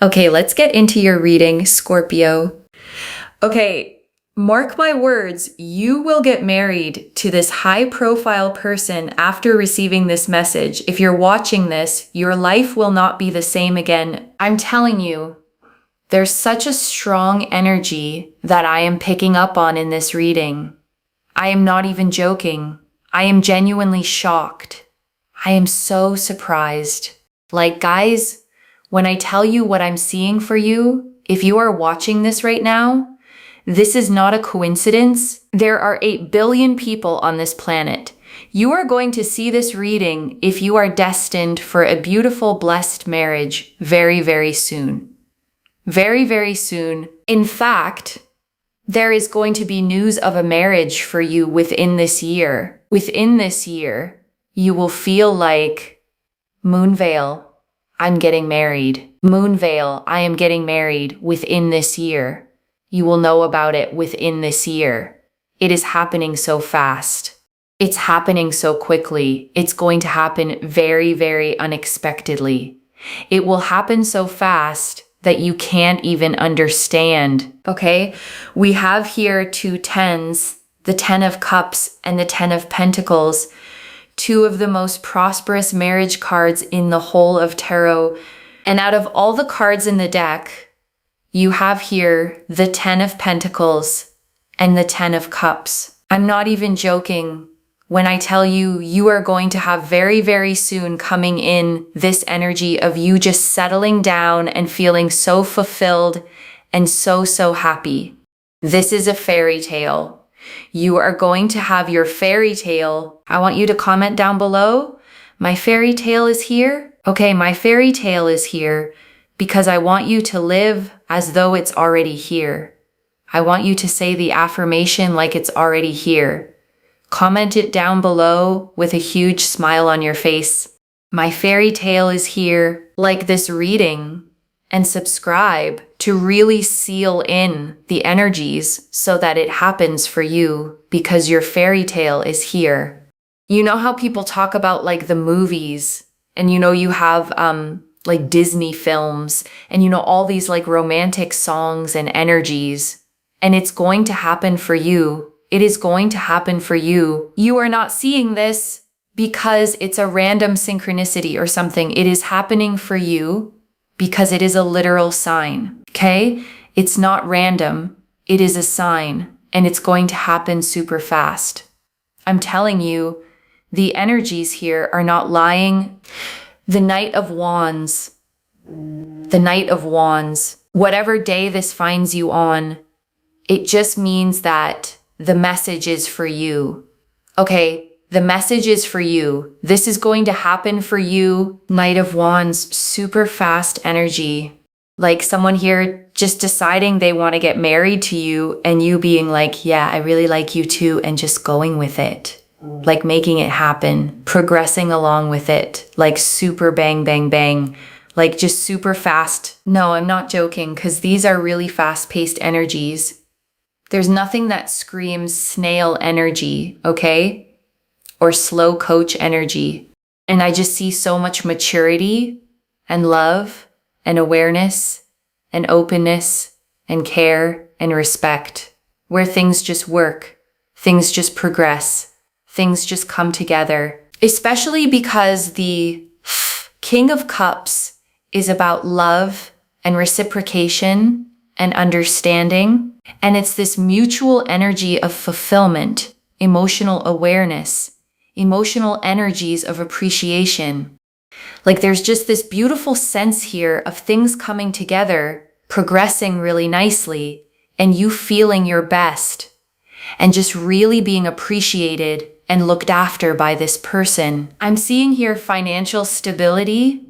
Okay, let's get into your reading, Scorpio. Okay, mark my words, you will get married to this high-profile person after receiving this message. If you're watching this, your life will not be the same again. I'm telling you, there's such a strong energy that I am picking up on in this reading. I am not even joking. I am genuinely shocked. I am so surprised. Like, guys, when I tell you what I'm seeing for you, if you are watching this right now, this is not a coincidence. There are 8 billion people on this planet. You are going to see this reading if you are destined for a beautiful, blessed marriage very, very soon. Very, very soon. In fact, there is going to be news of a marriage for you within this year. Within this year, you will feel like, Moonveil, I'm getting married. Moonveil, I am getting married within this year. You will know about it within this year. It is happening so fast. It's happening so quickly. It's going to happen very, very unexpectedly. It will happen so fast that you can't even understand, okay? We have here 2 tens, the 10 of Cups and the 10 of Pentacles, 2 of the most prosperous marriage cards in the whole of tarot. And out of all the cards in the deck, you have here the 10 of Pentacles and the 10 of Cups. I'm not even joking when I tell you, you are going to have very, very soon coming in this energy of you just settling down and feeling so fulfilled and so, so happy. This is a fairy tale. You are going to have your fairy tale. I want you to comment down below. My fairy tale is here. Okay, my fairy tale is here because I want you to live as though it's already here. I want you to say the affirmation like it's already here. Comment it down below with a huge smile on your face. My fairy tale is here, like this reading, and subscribe to really seal in the energies so that it happens for you because your fairy tale is here. You know how people talk about like the movies and you have like Disney films and all these like romantic songs and energies, and it's going to happen for you. It is going to happen for you. You are not seeing this because it's a random synchronicity or something. It is happening for you because it is a literal sign, okay? It's not random. It is a sign, and it's going to happen super fast. I'm telling you, the energies here are not lying. The Knight of Wands, the Knight of Wands, whatever day this finds you on, it just means that the message is for you. Okay, the message is for you. This is going to happen for you. Knight of Wands, super fast energy. Like someone here just deciding they want to get married to you and you being like, yeah, I really like you too, and just going with it. Like making it happen, progressing along with it, like super bang, bang, bang, like just super fast. No, I'm not joking because these are really fast-paced energies. There's nothing that screams snail energy, okay? Or slow coach energy. And I just see so much maturity and love and awareness and openness and care and respect, where things just work, things just progress, things just come together. Especially because the King of Cups is about love and reciprocation and understanding. And it's this mutual energy of fulfillment, emotional awareness, emotional energies of appreciation. Like there's just this beautiful sense here of things coming together, progressing really nicely, and you feeling your best, and just really being appreciated and looked after by this person. I'm seeing here financial stability.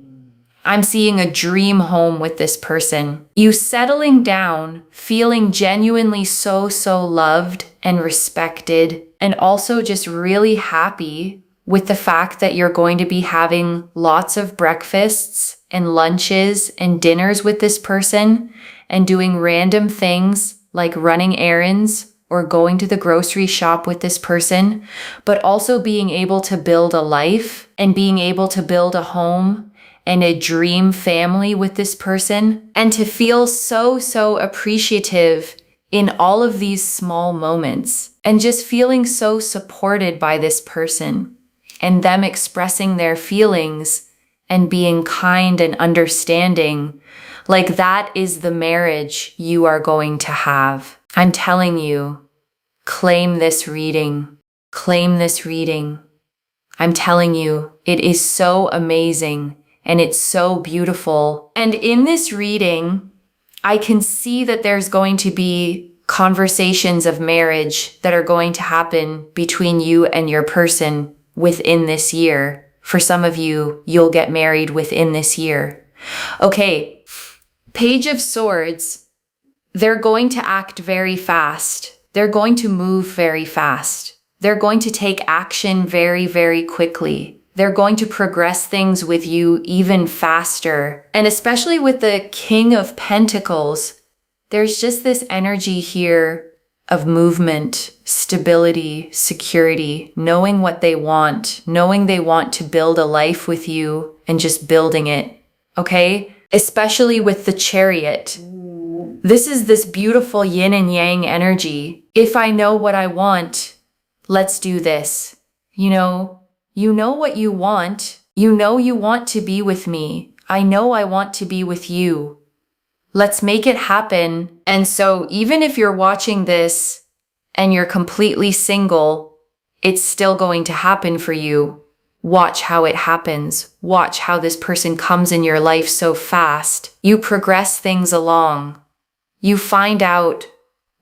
I'm seeing a dream home with this person. You settling down, feeling genuinely so, so loved and respected, and also just really happy with the fact that you're going to be having lots of breakfasts and lunches and dinners with this person and doing random things like running errands or going to the grocery shop with this person, but also being able to build a life and being able to build a home and a dream family with this person, and to feel so appreciative in all of these small moments, and just feeling so supported by this person, and them expressing their feelings and being kind and understanding. Like, that is the marriage you are going to have. I'm telling you, claim this reading. Claim this reading. I'm telling you, it is so amazing and it's so beautiful. And in this reading, I can see that there's going to be conversations of marriage that are going to happen between you and your person within this year. For some of you, you'll get married within this year. Okay, Page of Swords, they're going to act very fast. They're going to move very fast. They're going to take action very quickly. They're going to progress things with you even faster. And especially with the King of Pentacles, there's just this energy here of movement, stability, security, knowing what they want, knowing they want to build a life with you and just building it, okay? Especially with the Chariot. This is this beautiful yin and yang energy. If I know what I want, let's do this. You know what you want. You know you want to be with me. I know I want to be with you. Let's make it happen. And so even if you're watching this and you're completely single, it's still going to happen for you. Watch how it happens. Watch how this person comes in your life so fast. You progress things along. You find out,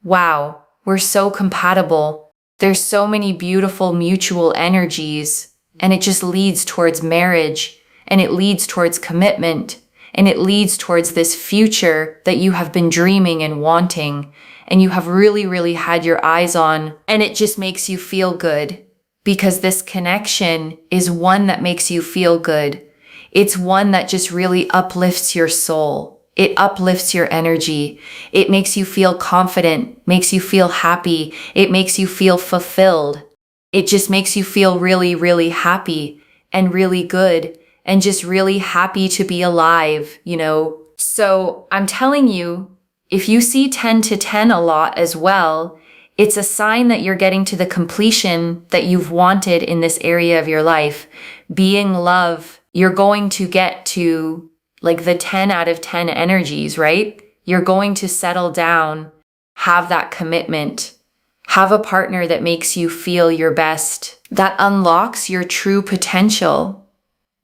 wow, we're so compatible. There's so many beautiful mutual energies, and it just leads towards marriage, and it leads towards commitment, and it leads towards this future that you have been dreaming and wanting, and you have really had your eyes on, and it just makes you feel good, because this connection is one that makes you feel good. It's one that just really uplifts your soul. It uplifts your energy. It makes you feel confident, makes you feel happy. It makes you feel fulfilled. It just makes you feel really happy and really good and just really happy to be alive, you know? So I'm telling you, if you see 10 to 10 a lot as well, it's a sign that you're getting to the completion that you've wanted in this area of your life. Being love, you're going to get to like the 10 out of 10 energies, right? You're going to settle down, have that commitment, have a partner that makes you feel your best, that unlocks your true potential,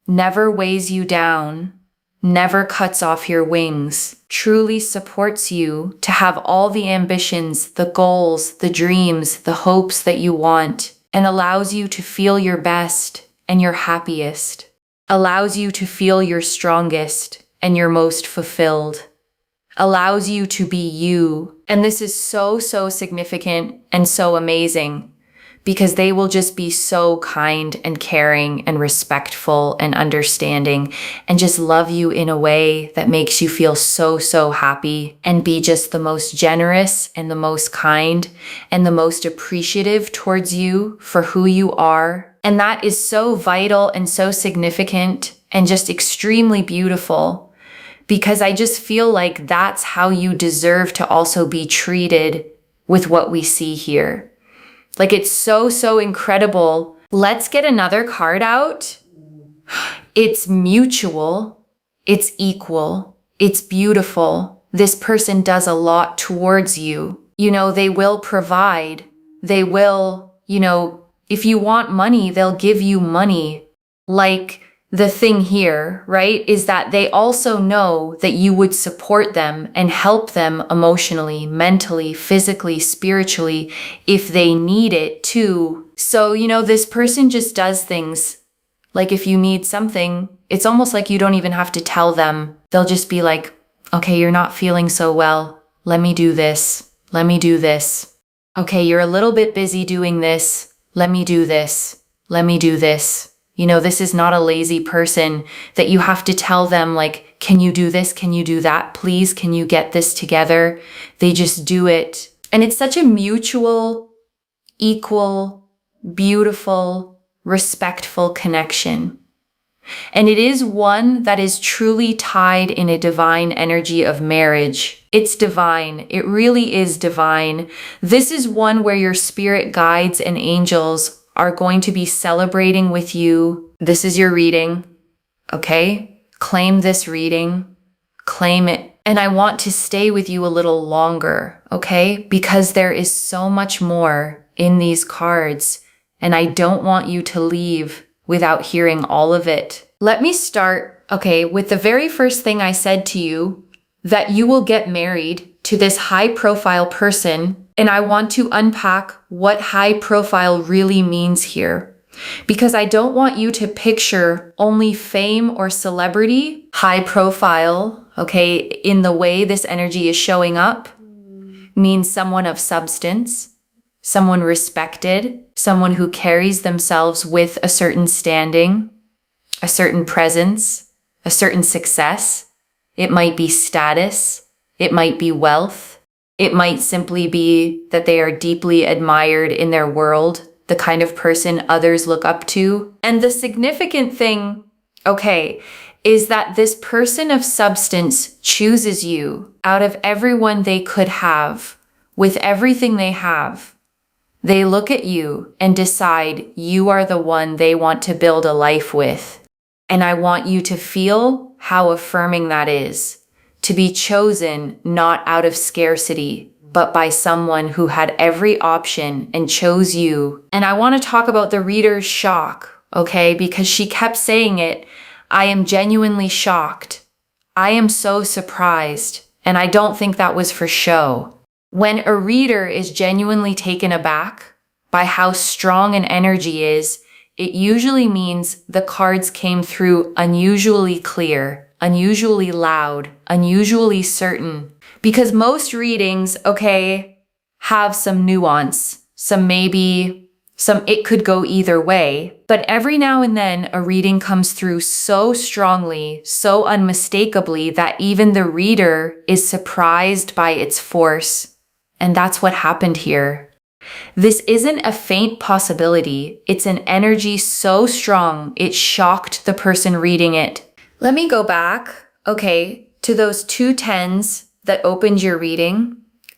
never weighs you down, never cuts off your wings, truly supports you to have all the ambitions, the goals, the dreams, the hopes that you want, and allows you to feel your best and your happiest. Allows you to feel your strongest and your most fulfilled, allows you to be you. And this is so significant and so amazing because they will just be so kind and caring and respectful and understanding and just love you in a way that makes you feel so happy and be just the most generous and the most kind and the most appreciative towards you for who you are. And that is so vital and so significant and just extremely beautiful because I just feel like that's how you deserve to also be treated with what we see here. Like, it's so incredible. Let's get another card out. It's mutual. It's equal. It's beautiful. This person does a lot towards you. You know, they will provide. They will, you know, if you want money, they'll give you money. Like, the thing here, right, is that they also know that you would support them and help them emotionally, mentally, physically, spiritually, if they need it too. So, you know, this person just does things. Like if you need something, it's almost like you don't even have to tell them. They'll just be like, okay, you're not feeling so well. Let me do this. Let me do this. Okay, you're a little bit busy doing this. Let me do this. Let me do this. You know, this is not a lazy person that you have to tell them like, can you do this? Can you do that? Please, can you get this together? They just do it. And it's such a mutual, equal, beautiful, respectful connection. And it is one that is truly tied in a divine energy of marriage. It's divine. It really is divine. This is one where your spirit guides and angels are going to be celebrating with you. This is your reading, okay? Claim this reading. Claim it. And I want to stay with you a little longer, okay? Because there is so much more in these cards, and I don't want you to leave without hearing all of it. Let me start, okay, with the very first thing I said to you, that you will get married to this high-profile person, and I want to unpack what high profile really means here. Because I don't want you to picture only fame or celebrity, high profile, okay, in the way this energy is showing up, means someone of substance, someone respected, someone who carries themselves with a certain standing, a certain presence, a certain success. It might be status, it might be wealth, it might simply be that they are deeply admired in their world, the kind of person others look up to. And the significant thing, okay, is that this person of substance chooses you out of everyone they could have, with everything they have. They look at you and decide you are the one they want to build a life with. And I want you to feel how affirming that is, to be chosen not out of scarcity, but by someone who had every option and chose you. And I want to talk about the reader's shock, okay? Because she kept saying it. I am genuinely shocked. I am so surprised. And I don't think that was for show. When a reader is genuinely taken aback by how strong an energy is, it usually means the cards came through unusually clear, unusually loud, unusually certain. Because most readings, okay, have some nuance, it could go either way. But every now and then a reading comes through so strongly, so unmistakably that even the reader is surprised by its force. And that's what happened here. This isn't a faint possibility. It's an energy so strong, it shocked the person reading it. Let me go back, okay, to those two tens that opened your reading,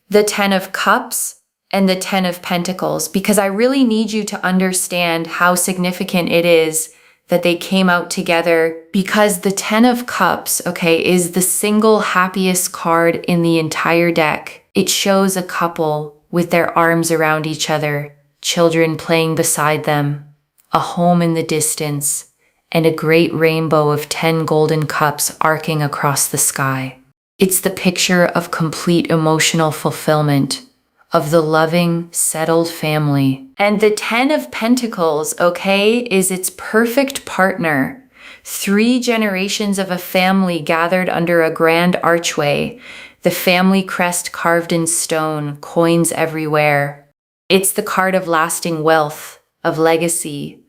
the 10 of Cups and the 10 of Pentacles, because I really need you to understand how significant it is that they came out together, because the 10 of Cups, okay, is the single happiest card in the entire deck. It shows a couple with their arms around each other, children playing beside them, a home in the distance, and a great rainbow of 10 golden cups arcing across the sky. It's the picture of complete emotional fulfillment, of the loving, settled family. And the 10 of Pentacles, okay, is its perfect partner. 3 generations of a family gathered under a grand archway, the family crest carved in stone, coins everywhere. It's the card of lasting wealth, of legacy,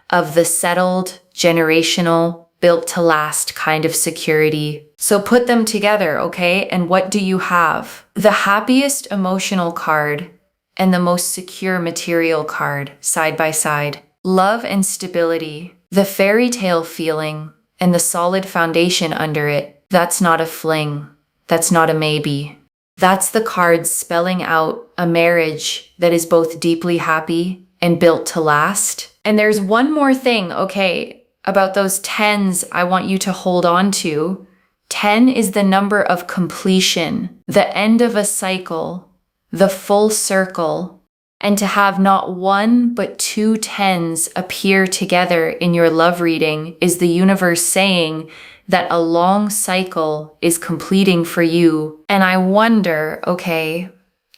of the settled, generational, built to last kind of security. So put them together, okay? And what do you have? The happiest emotional card and the most secure material card side by side. Love and stability, the fairy tale feeling, and the solid foundation under it. That's not a fling. That's not a maybe. That's the cards spelling out a marriage that is both deeply happy and built to last. And there's one more thing, okay, about those tens I want you to hold on to. 10 is the number of completion, the end of a cycle, the full circle. And to have not one but 2 tens appear together in your love reading is the universe saying that a long cycle is completing for you. And I wonder, okay,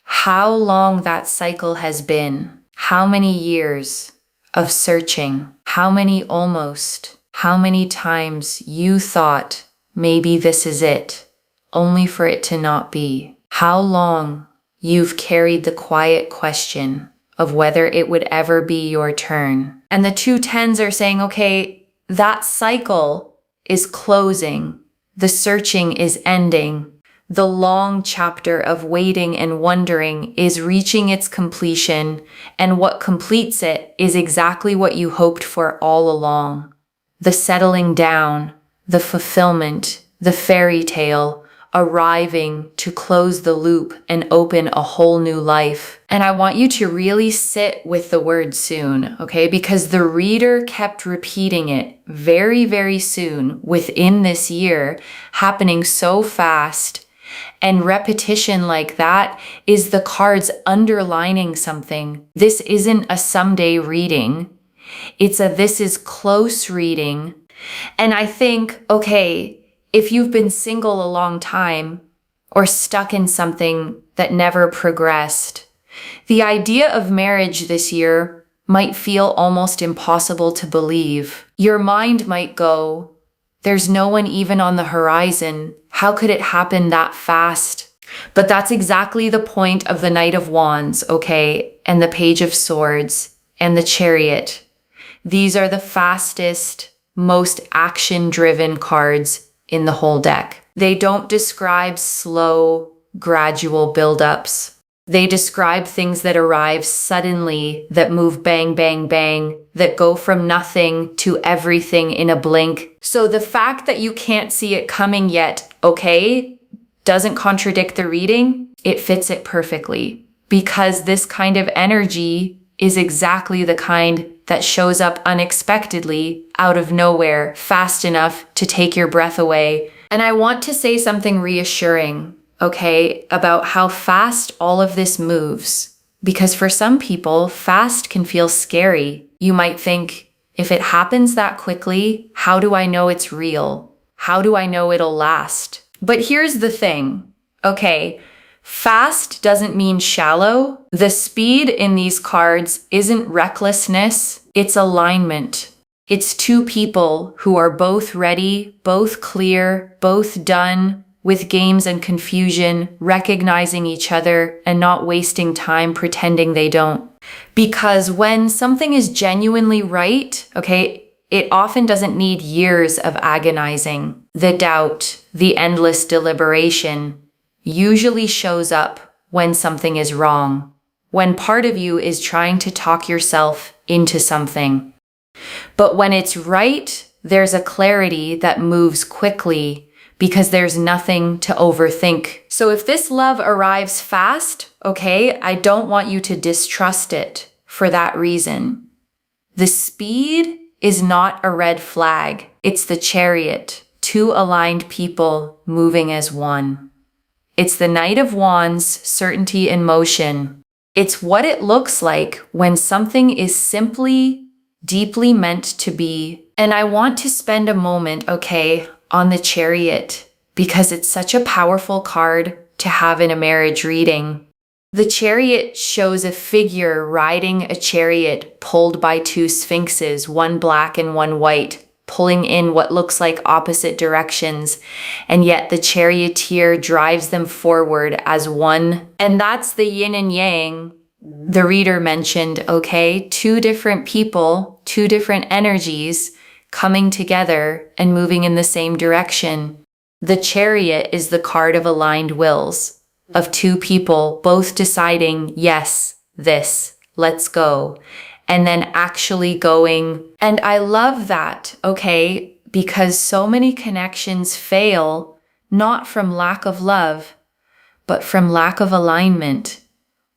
how long that cycle has been. How many years of searching? How many almost? How many times you thought, maybe this is it, only for it to not be? How long you've carried the quiet question of whether it would ever be your turn. And the 2 tens are saying, okay, that cycle is closing. The searching is ending. The long chapter of waiting and wondering is reaching its completion, and what completes it is exactly what you hoped for all along. the settling down, the fulfillment, the fairy tale, arriving to close the loop and open a whole new life. And I want you to really sit with the word soon, okay? Because the reader kept repeating it very, very soon within this year, happening so fast. And repetition like that is the cards underlining something. This isn't a someday reading. It's a this is close reading. And I think, okay, if you've been single a long time or stuck in something that never progressed, the idea of marriage this year might feel almost impossible to believe. Your mind might go, there's no one even on the horizon. How could it happen that fast? But that's exactly the point of the Knight of Wands, okay? And the Page of Swords and the Chariot. These are the fastest, most action-driven cards in the whole deck. They don't describe slow, gradual buildups. They describe things that arrive suddenly, that move bang, bang, bang, that go from nothing to everything in a blink. So the fact that you can't see it coming yet, okay, doesn't contradict the reading. It fits it perfectly, because this kind of energy is exactly the kind that shows up unexpectedly, out of nowhere, fast enough to take your breath away. And I want to say something reassuring, okay, about how fast all of this moves. Because for some people, fast can feel scary. You might think, if it happens that quickly, how do I know it's real? How do I know it'll last? But here's the thing, okay? Fast doesn't mean shallow. The speed in these cards isn't recklessness, it's alignment. It's two people who are both ready, both clear, both done with games and confusion, recognizing each other and not wasting time pretending they don't. Because when something is genuinely right, okay, it often doesn't need years of agonizing. The doubt, the endless deliberation, usually shows up when something is wrong, when part of you is trying to talk yourself into something. But when it's right, there's a clarity that moves quickly because there's nothing to overthink. So if this love arrives fast, okay, I don't want you to distrust it for that reason. The speed is not a red flag. It's the Chariot, two aligned people moving as one. It's the Knight of Wands, certainty in motion. It's what it looks like when something is simply, deeply meant to be. And I want to spend a moment, okay, on the Chariot, because it's such a powerful card to have in a marriage reading. The Chariot shows a figure riding a chariot pulled by two sphinxes, one black and one white, pulling in what looks like opposite directions, and yet the charioteer drives them forward as one. And that's the yin and yang the reader mentioned, okay? Two different people, two different energies coming together and moving in the same direction. The Chariot is the card of aligned wills, of two people both deciding, yes, this, let's go. And then actually going. And I love that, okay? Because so many connections fail, not from lack of love, but from lack of alignment.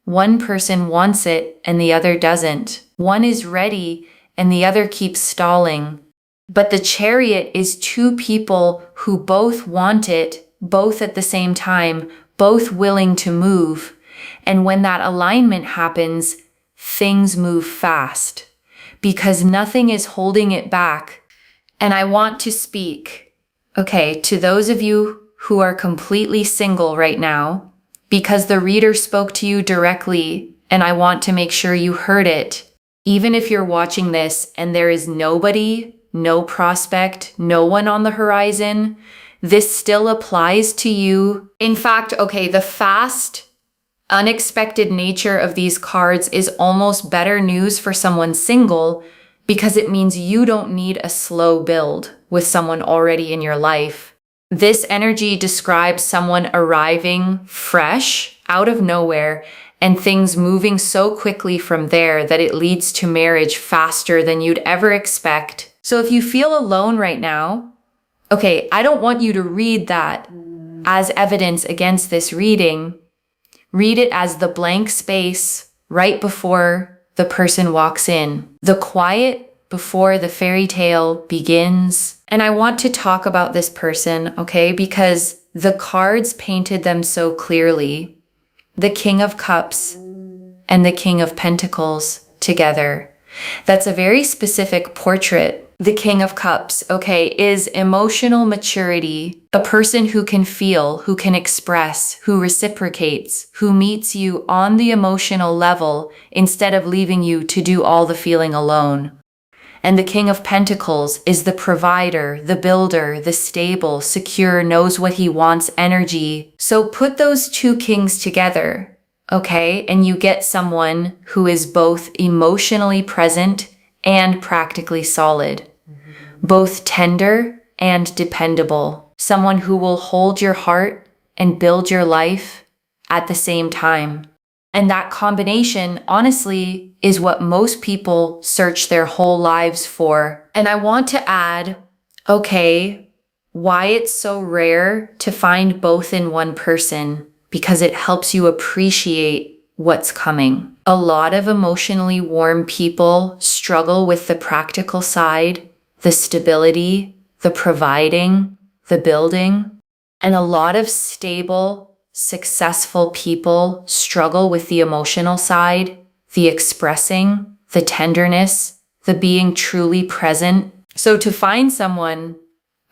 One person wants it and the other doesn't. One is ready and the other keeps stalling. But the Chariot is two people who both want it, both at the same time, both willing to move. And when that alignment happens, things move fast because nothing is holding it back. And I want to speak, okay, to those of you who are completely single right now, because the reader spoke to you directly, and I want to make sure you heard it. Even if you're watching this and there is nobody, no prospect, no one on the horizon, this still applies to you. In fact, okay, the fast, unexpected nature of these cards is almost better news for someone single because it means you don't need a slow build with someone already in your life. This energy describes someone arriving fresh, out of nowhere, and things moving so quickly from there that it leads to marriage faster than you'd ever expect. So if you feel alone right now, okay, I don't want you to read that as evidence against this reading. Read it as the blank space right before the person walks in, the quiet before the fairy tale begins. And I want to talk about this person, okay, because the cards painted them so clearly. The King of Cups and the King of Pentacles together. That's a very specific portrait. The King of Cups, okay, is emotional maturity, a person who can feel, who can express, who reciprocates, who meets you on the emotional level instead of leaving you to do all the feeling alone. And the King of Pentacles is the provider, the builder, the stable, secure, knows what he wants energy. So put those two kings together, okay, and you get someone who is both emotionally present and practically solid, both tender and dependable, someone who will hold your heart and build your life at the same time. And that combination, honestly, is what most people search their whole lives for. And I want to add, okay, why it's so rare to find both in one person, because it helps you appreciate what's coming. A lot of emotionally warm people struggle with the practical side, the stability, the providing, the building. And a lot of stable, successful people struggle with the emotional side, the expressing, the tenderness, the being truly present. So to find someone,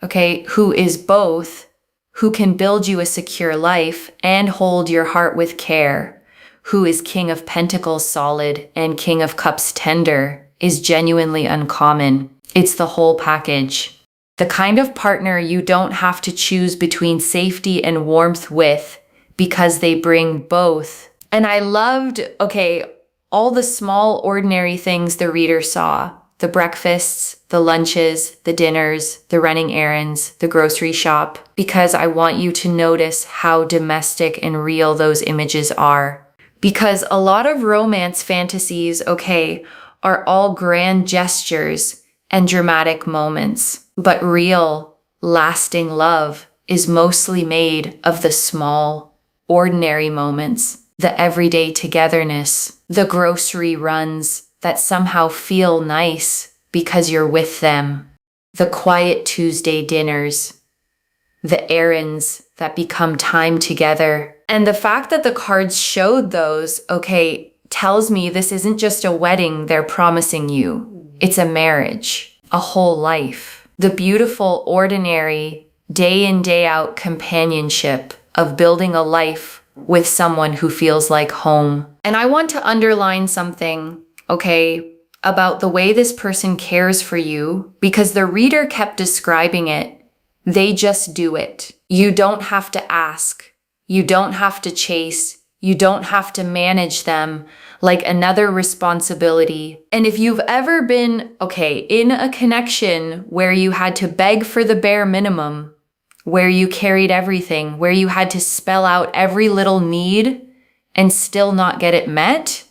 okay, who is both, who can build you a secure life and hold your heart with care, who is King of Pentacles solid and King of Cups tender, is genuinely uncommon. It's the whole package. The kind of partner you don't have to choose between safety and warmth with, because they bring both. And I loved, okay, all the small ordinary things the reader saw. The breakfasts, the lunches, the dinners, the running errands, the grocery shop, because I want you to notice how domestic and real those images are. Because a lot of romance fantasies, okay, are all grand gestures and dramatic moments. But real, lasting love is mostly made of the small, ordinary moments, the everyday togetherness, the grocery runs that somehow feel nice because you're with them, the quiet Tuesday dinners, the errands that become time together. And the fact that the cards showed those, okay, tells me this isn't just a wedding they're promising you. It's a marriage, a whole life. The beautiful, ordinary, day in, day out companionship of building a life with someone who feels like home. And I want to underline something, okay, about the way this person cares for you, because the reader kept describing it. They just do it. You don't have to ask. You don't have to chase. You don't have to manage them like another responsibility. And if you've ever been, okay, in a connection where you had to beg for the bare minimum, where you carried everything, where you had to spell out every little need and still not get it met,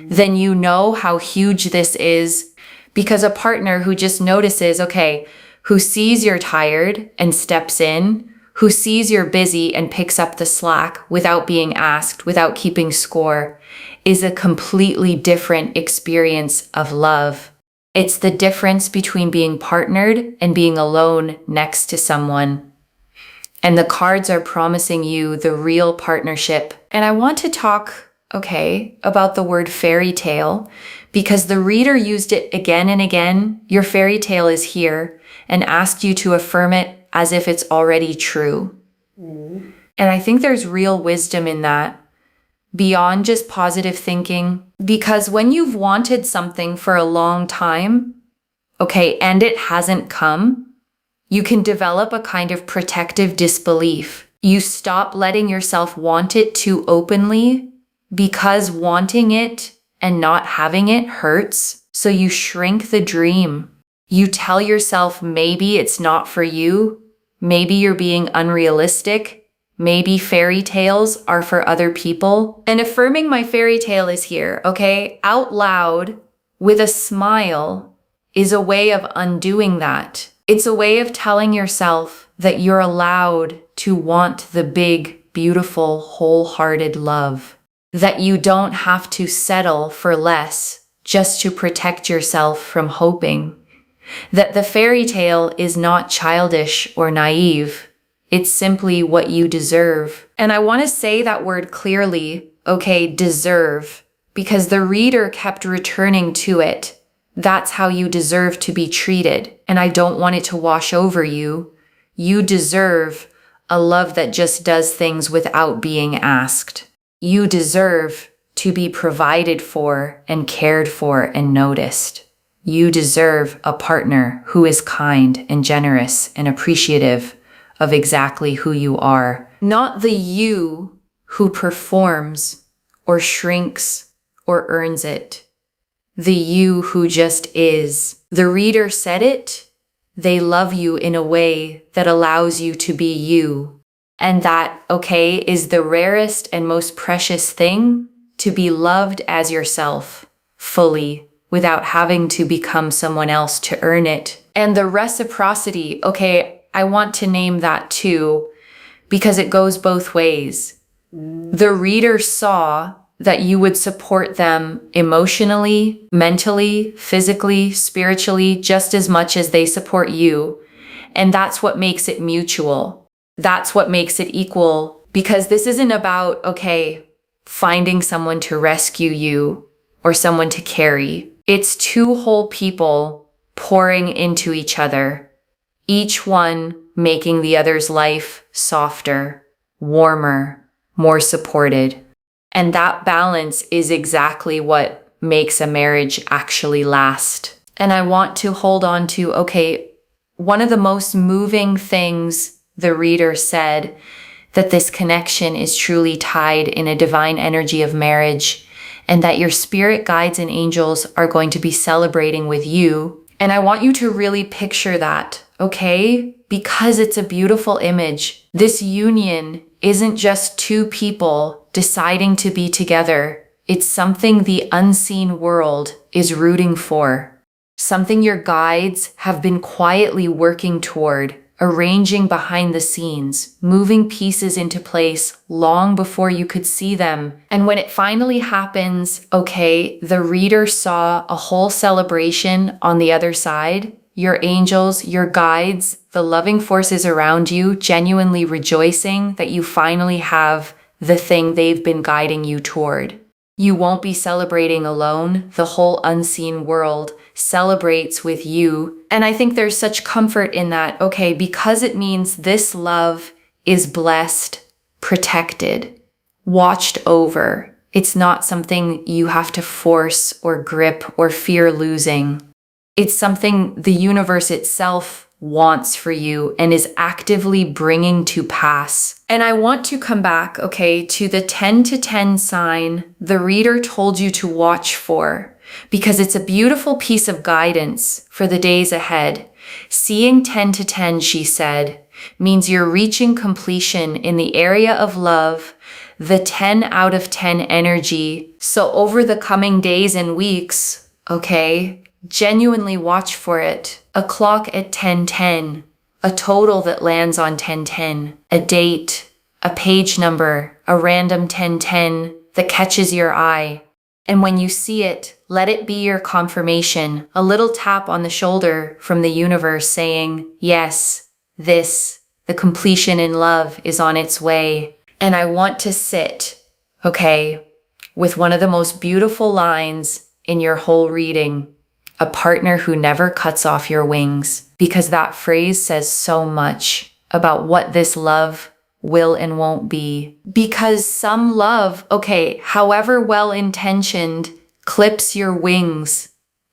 then you know how huge this is. Because a partner who just notices, okay, who sees you're tired and steps in, who sees you're busy and picks up the slack without being asked, without keeping score, is a completely different experience of love. It's the difference between being partnered and being alone next to someone. And the cards are promising you the real partnership. And I want to talk, okay, about the word fairy tale, because the reader used it again and again. Your fairy tale is here, and asked you to affirm it as if it's already true. And I think there's real wisdom in that, beyond just positive thinking, because when you've wanted something for a long time, okay, and it hasn't come, you can develop a kind of protective disbelief. You stop letting yourself want it too openly, because wanting it and not having it hurts. So you shrink the dream. You tell yourself maybe it's not for you. Maybe you're being unrealistic. Maybe fairy tales are for other people. And affirming my fairy tale is here, okay? Out loud, with a smile, is a way of undoing that. It's a way of telling yourself that you're allowed to want the big, beautiful, wholehearted love. That you don't have to settle for less just to protect yourself from hoping. That the fairy tale is not childish or naive. It's simply what you deserve. And I want to say that word clearly, okay, deserve, because the reader kept returning to it. That's how you deserve to be treated. And I don't want it to wash over you. You deserve a love that just does things without being asked. You deserve to be provided for and cared for and noticed. You deserve a partner who is kind and generous and appreciative of exactly who you are. Not the you who performs or shrinks or earns it. The you who just is. The reader said it. They love you in a way that allows you to be you. And that, okay, is the rarest and most precious thing, to be loved as yourself, fully, without having to become someone else to earn it. And the reciprocity, okay, I want to name that too, because it goes both ways. The reader saw that you would support them emotionally, mentally, physically, spiritually, just as much as they support you. And that's what makes it mutual. That's what makes it equal, because this isn't about, okay, finding someone to rescue you or someone to carry. It's two whole people pouring into each other, each one making the other's life softer, warmer, more supported. And that balance is exactly what makes a marriage actually last. And I want to hold on to, okay, one of the most moving things the reader said, that this connection is truly tied in a divine energy of marriage, and that your spirit guides and angels are going to be celebrating with you. And I want you to really picture that, okay? Because it's a beautiful image. This union isn't just two people deciding to be together. It's something the unseen world is rooting for. Something your guides have been quietly working toward, arranging behind the scenes, moving pieces into place long before you could see them. And when it finally happens, okay, the reader saw a whole celebration on the other side. Your angels, your guides, the loving forces around you genuinely rejoicing that you finally have the thing they've been guiding you toward. You won't be celebrating alone. The whole unseen world celebrates with you. And I think there's such comfort in that, okay, because it means this love is blessed, protected, watched over. It's not something you have to force or grip or fear losing. It's something the universe itself wants for you and is actively bringing to pass. And I want to come back, okay, to the 10 to 10 sign the reader told you to watch for, because it's a beautiful piece of guidance for the days ahead. Seeing 10 to 10, she said, means you're reaching completion in the area of love, the 10 out of 10 energy. So over the coming days and weeks, okay, genuinely watch for it. A clock at 10:10, a total that lands on 10:10, a date, a page number, a random 10:10 that catches your eye. And when you see it, let it be your confirmation, a little tap on the shoulder from the universe saying, yes, the completion in love is on its way. And I want to sit, okay, with one of the most beautiful lines in your whole reading. A partner who never cuts off your wings, because that phrase says so much about what this love will and won't be. Because some love, okay, however well-intentioned, clips your wings.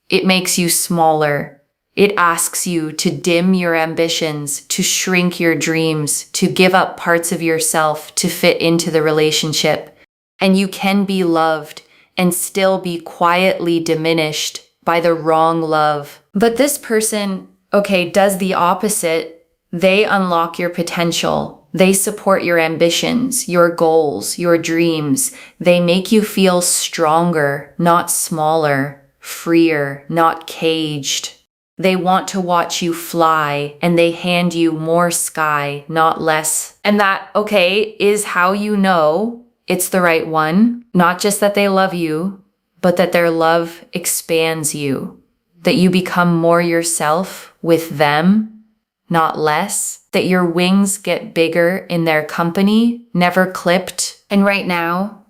It makes you smaller. It asks you to dim your ambitions, to shrink your dreams, to give up parts of yourself to fit into the relationship. And you can be loved and still be quietly diminished by the wrong love. But this person, okay, does the opposite. They unlock your potential. They support your ambitions, your goals, your dreams. They make you feel stronger, not smaller, freer, not caged. They want to watch you fly, and they hand you more sky, not less. And that, okay, is how you know it's the right one. Not just that they love you, but that their love expands you. That you become more yourself with them, not less. That your wings get bigger in their company, never clipped. And right now,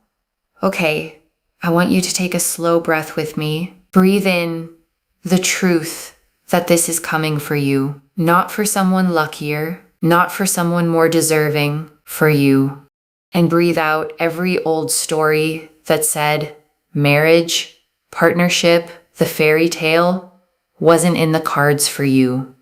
okay, I want you to take a slow breath with me. Breathe in the truth that this is coming for you, not for someone luckier, not for someone more deserving, for you. And breathe out every old story that said marriage, partnership, the fairy tale wasn't in the cards for you.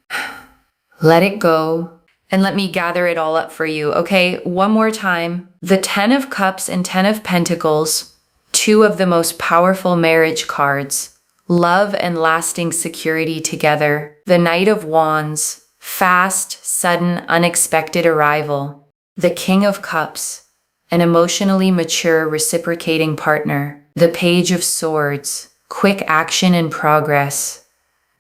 Let it go and let me gather it all up for you. Okay, one more time. The 10 of Cups and 10 of Pentacles, two of the most powerful marriage cards. Love and lasting security together. The Knight of Wands, fast, sudden, unexpected arrival. The King of Cups, an emotionally mature, reciprocating partner. The Page of Swords, quick action and progress.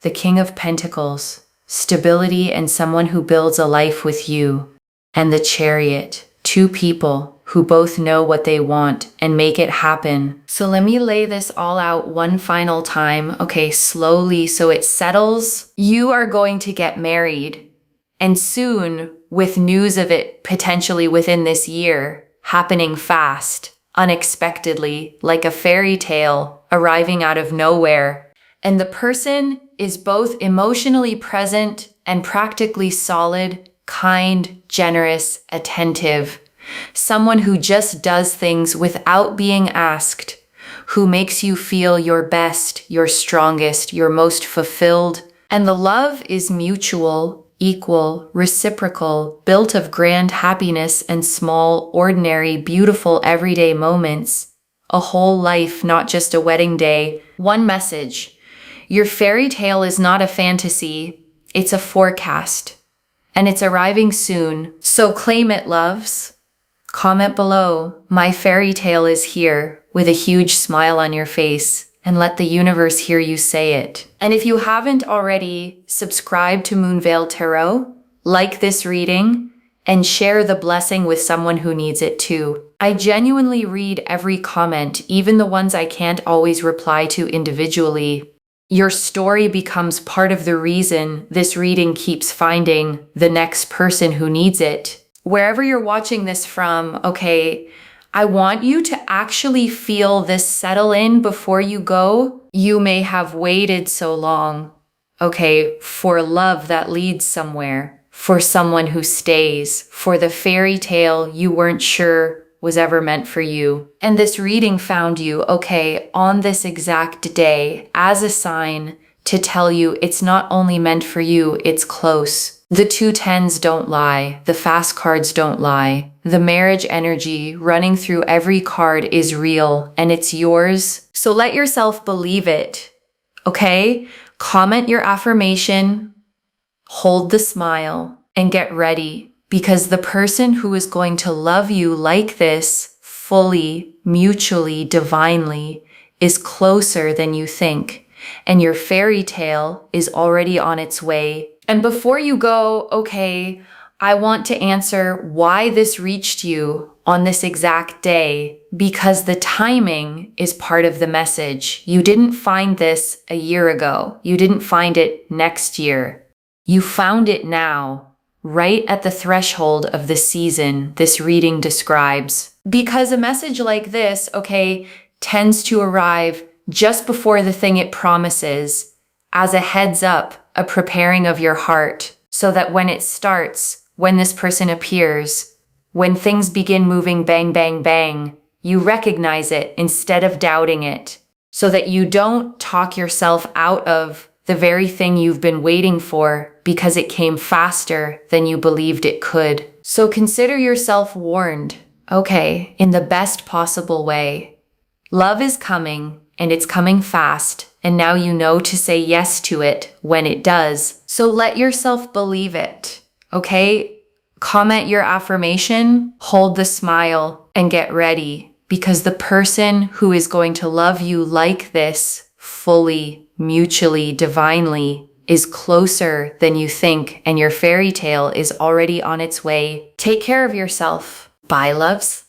The King of Pentacles, stability and someone who builds a life with you. And the Chariot, two people who both know what they want and make it happen. So let me lay this all out one final time, okay, slowly so it settles. You are going to get married, and soon, with news of it potentially within this year, happening fast, unexpectedly, like a fairy tale arriving out of nowhere. And the person is both emotionally present and practically solid, kind, generous, attentive. Someone who just does things without being asked, who makes you feel your best, your strongest, your most fulfilled. And the love is mutual, equal, reciprocal, built of grand happiness and small, ordinary, beautiful, everyday moments. A whole life, not just a wedding day. One message. Your fairy tale is not a fantasy, it's a forecast. And it's arriving soon. So claim it, loves. Comment below, my fairy tale is here, with a huge smile on your face, and let the universe hear you say it. And if you haven't already, subscribe to Moonveil Tarot, like this reading, and share the blessing with someone who needs it too. I genuinely read every comment, even the ones I can't always reply to individually. Your story becomes part of the reason this reading keeps finding the next person who needs it. Wherever you're watching this from, okay, I want you to actually feel this settle in before you go. You may have waited so long, okay, for love that leads somewhere, for someone who stays, for the fairy tale you weren't sure was ever meant for you. And this reading found you, okay, on this exact day as a sign to tell you it's not only meant for you, it's close. The 2 tens don't lie. The fast cards don't lie. The marriage energy running through every card is real and it's yours. So let yourself believe it, okay? Comment your affirmation, hold the smile, and get ready because the person who is going to love you like this, fully, mutually, divinely, is closer than you think. And your fairy tale is already on its way. And before you go, okay, I want to answer why this reached you on this exact day, because the timing is part of the message. You didn't find this a year ago. You didn't find it next year. You found it now, right at the threshold of the season this reading describes. Because a message like this, okay, tends to arrive just before the thing it promises, as a heads up, a preparing of your heart, so that when it starts, when this person appears, when things begin moving bang, bang, bang, you recognize it instead of doubting it, so that you don't talk yourself out of the very thing you've been waiting for because it came faster than you believed it could. So consider yourself warned, okay, in the best possible way. Love is coming, and it's coming fast. And now you know to say yes to it when it does. So let yourself believe it, okay? Comment your affirmation, hold the smile, and get ready. Because the person who is going to love you like this, fully, mutually, divinely, is closer than you think, and your fairy tale is already on its way. Take care of yourself. Bye, loves.